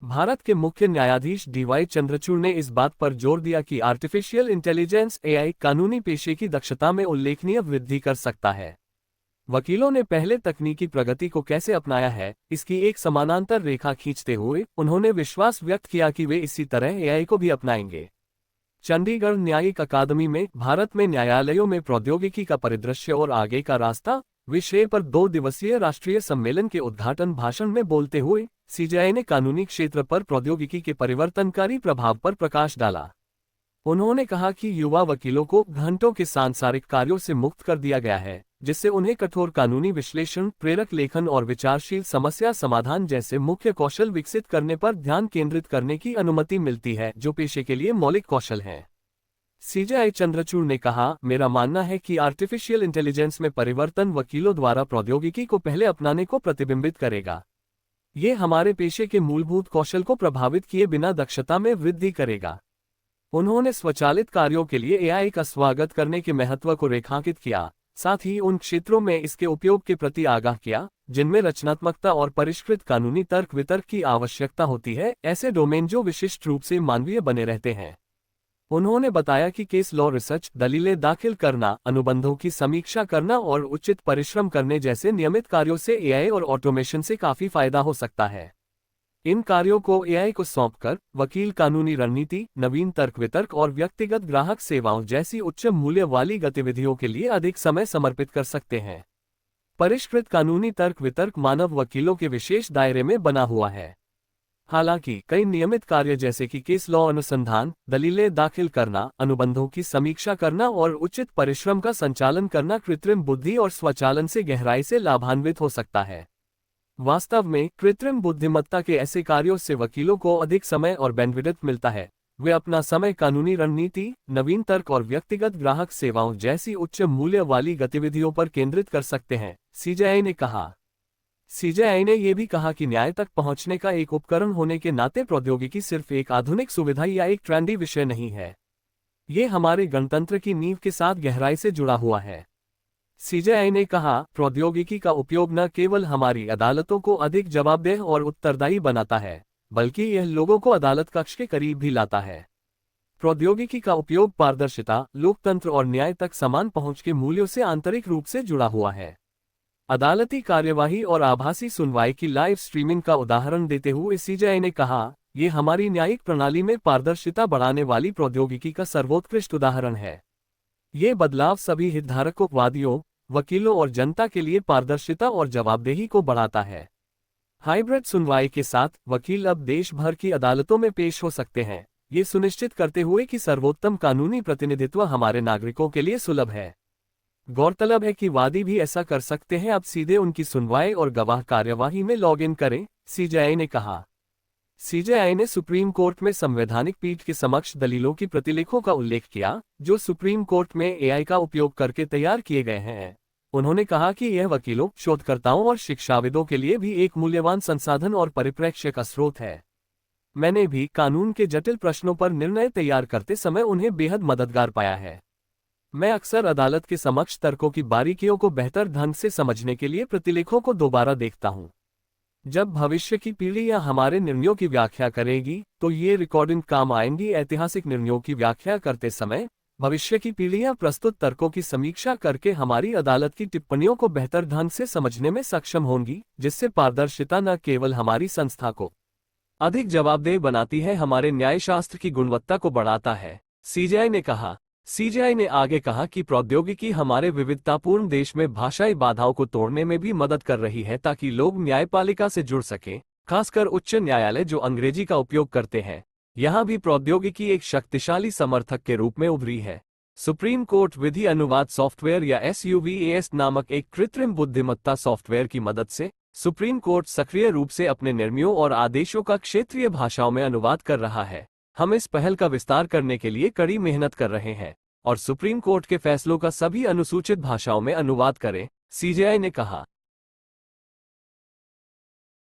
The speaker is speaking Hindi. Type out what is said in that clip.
भारत के मुख्य न्यायाधीश डीवाई चंद्रचूड़ ने इस बात पर जोर दिया कि आर्टिफिशियल इंटेलिजेंस एआई कानूनी पेशे की दक्षता में उल्लेखनीय वृद्धि कर सकता है। वकीलों ने पहले तकनीकी प्रगति को कैसे अपनाया है, इसकी एक समानांतर रेखा खींचते हुए उन्होंने विश्वास व्यक्त किया कि वे इसी तरह एआई को भी अपनाएंगे। चंडीगढ़ न्यायिक अकादमी में भारत में न्यायालयों में प्रौद्योगिकी का परिदृश्य और आगे का रास्ता विषय पर 2 दिवसीय राष्ट्रीय सम्मेलन के उद्घाटन भाषण में बोलते हुए सीजेआई ने कानूनी क्षेत्र पर प्रौद्योगिकी के परिवर्तनकारी प्रभाव पर प्रकाश डाला। उन्होंने कहा कि युवा वकीलों को घंटों के सांसारिक कार्यों से मुक्त कर दिया गया है, जिससे उन्हें कठोर कानूनी विश्लेषण, प्रेरक लेखन और विचारशील समस्या समाधान जैसे मुख्य कौशल विकसित करने पर ध्यान केंद्रित करने की अनुमति मिलती है, जो पेशे के लिए मौलिक कौशल हैं। सीजेआई चंद्रचूड़ ने कहा, मेरा मानना है कि आर्टिफिशियल इंटेलिजेंस में परिवर्तन वकीलों द्वारा प्रौद्योगिकी को पहले अपनाने को प्रतिबिंबित करेगा। ये हमारे पेशे के मूलभूत कौशल को प्रभावित किए बिना दक्षता में वृद्धि करेगा। उन्होंने स्वचालित कार्यों के लिए एआई का स्वागत करने के महत्व को रेखांकित किया, साथ ही उन क्षेत्रों में इसके उपयोग के प्रति आगाह किया जिनमें रचनात्मकता और परिष्कृत कानूनी तर्क वितर्क की आवश्यकता होती है, ऐसे डोमेन जो विशिष्ट रूप से मानवीय बने रहते हैं। उन्होंने बताया कि केस लॉ रिसर्च, दलीलें दाखिल करना, अनुबंधों की समीक्षा करना और उचित परिश्रम करने जैसे नियमित कार्यों से एआई और ऑटोमेशन से काफी फायदा हो सकता है। इन कार्यों को एआई को सौंपकर वकील कानूनी रणनीति, नवीन तर्क वितर्क और व्यक्तिगत ग्राहक सेवाओं जैसी उच्च मूल्य वाली गतिविधियों के लिए अधिक समय समर्पित कर सकते हैं। परिष्कृत कानूनी तर्क वितर्क मानव वकीलों के विशेष दायरे में बना हुआ है। हालांकि कई नियमित कार्य जैसे कि केस लॉ अनुसंधान, दलीलें दाखिल करना, अनुबंधों की समीक्षा करना और उचित परिश्रम का संचालन करना कृत्रिम बुद्धि और स्वचालन से गहराई से लाभान्वित हो सकता है। वास्तव में कृत्रिम बुद्धिमत्ता के ऐसे कार्यों से वकीलों को अधिक समय और बैंडविड्थ मिलता है। वे अपना समय कानूनी रणनीति, नवीन तर्क और व्यक्तिगत ग्राहक सेवाओं जैसी उच्च मूल्य वाली गतिविधियों पर केंद्रित कर सकते हैं, सीजेआई ने कहा। सीजेआई ने यह भी कहा कि न्याय तक पहुंचने का एक उपकरण होने के नाते प्रौद्योगिकी सिर्फ एक आधुनिक सुविधा या एक ट्रेंडी विषय नहीं है। ये हमारे गणतंत्र की नींव के साथ गहराई से जुड़ा हुआ है। सीजेआई ने कहा, प्रौद्योगिकी का उपयोग न केवल हमारी अदालतों को अधिक जवाबदेह और उत्तरदायी बनाता है, बल्कि यह लोगों को अदालत कक्ष के करीब भी लाता है। प्रौद्योगिकी का उपयोग पारदर्शिता, लोकतंत्र और न्याय तक समान पहुंच के मूल्यों से आंतरिक रूप से जुड़ा हुआ है। अदालती कार्यवाही और आभासी सुनवाई की लाइव स्ट्रीमिंग का उदाहरण देते हुए सीजेआई ने कहा, ये हमारी न्यायिक प्रणाली में पारदर्शिता बढ़ाने वाली प्रौद्योगिकी का सर्वोत्कृष्ट उदाहरण है। ये बदलाव सभी हितधारकों, वादियों, वकीलों और जनता के लिए पारदर्शिता और जवाबदेही को बढ़ाता है। हाइब्रिड सुनवाई के साथ वकील अब देश भर की अदालतों में पेश हो सकते हैं, ये सुनिश्चित करते हुए कि सर्वोत्तम कानूनी प्रतिनिधित्व हमारे नागरिकों के लिए सुलभ है। गौरतलब है कि वादी भी ऐसा कर सकते हैं अब सीधे उनकी सुनवाई और गवाह कार्यवाही में लॉग इन करें, सीजेआई ने कहा। सीजेआई ने सुप्रीम कोर्ट में संवैधानिक पीठ के समक्ष दलीलों की प्रतिलेखों का उल्लेख किया, जो सुप्रीम कोर्ट में एआई का उपयोग करके तैयार किए गए हैं। उन्होंने कहा कि यह वकीलों, शोधकर्ताओं और शिक्षाविदों के लिए भी एक मूल्यवान संसाधन और परिप्रेक्ष्य का स्रोत है। मैंने भी कानून के जटिल प्रश्नों पर निर्णय तैयार करते समय उन्हें बेहद मददगार पाया है। मैं अक्सर अदालत के समक्ष तर्कों की बारीकियों को बेहतर ढंग से समझने के लिए प्रतिलेखों को दोबारा देखता हूं। जब भविष्य की पीढ़ी या हमारे निर्णयों की व्याख्या करेगी, तो ये रिकॉर्डिंग काम आएंगी। ऐतिहासिक निर्णयों की व्याख्या करते समय भविष्य की पीढ़ियां प्रस्तुत तर्कों की समीक्षा करके हमारी अदालत की टिप्पणियों को बेहतर ढंग से समझने में सक्षम होंगी, जिससे पारदर्शिता न केवल हमारी संस्था को अधिक जवाबदेह बनाती है, हमारे न्यायशास्त्र की गुणवत्ता को बढ़ाता है, सीजेआई ने कहा। सीजेआई ने आगे कहा कि प्रौद्योगिकी हमारे विविधतापूर्ण देश में भाषाई बाधाओं को तोड़ने में भी मदद कर रही है, ताकि लोग न्यायपालिका से जुड़ सकें, खासकर उच्च न्यायालय जो अंग्रेजी का उपयोग करते हैं। यहां भी प्रौद्योगिकी एक शक्तिशाली समर्थक के रूप में उभरी है। सुप्रीम कोर्ट विधि अनुवाद सॉफ्टवेयर या SUVAS नामक एक कृत्रिम बुद्धिमत्ता सॉफ्टवेयर की मदद से सुप्रीम कोर्ट सक्रिय रूप से अपने निर्णयों और आदेशों का क्षेत्रीय भाषाओं में अनुवाद कर रहा है। हम इस पहल का विस्तार करने के लिए कड़ी मेहनत कर रहे हैं और सुप्रीम कोर्ट के फैसलों का सभी अनुसूचित भाषाओं में अनुवाद करें, सीजेआई ने कहा।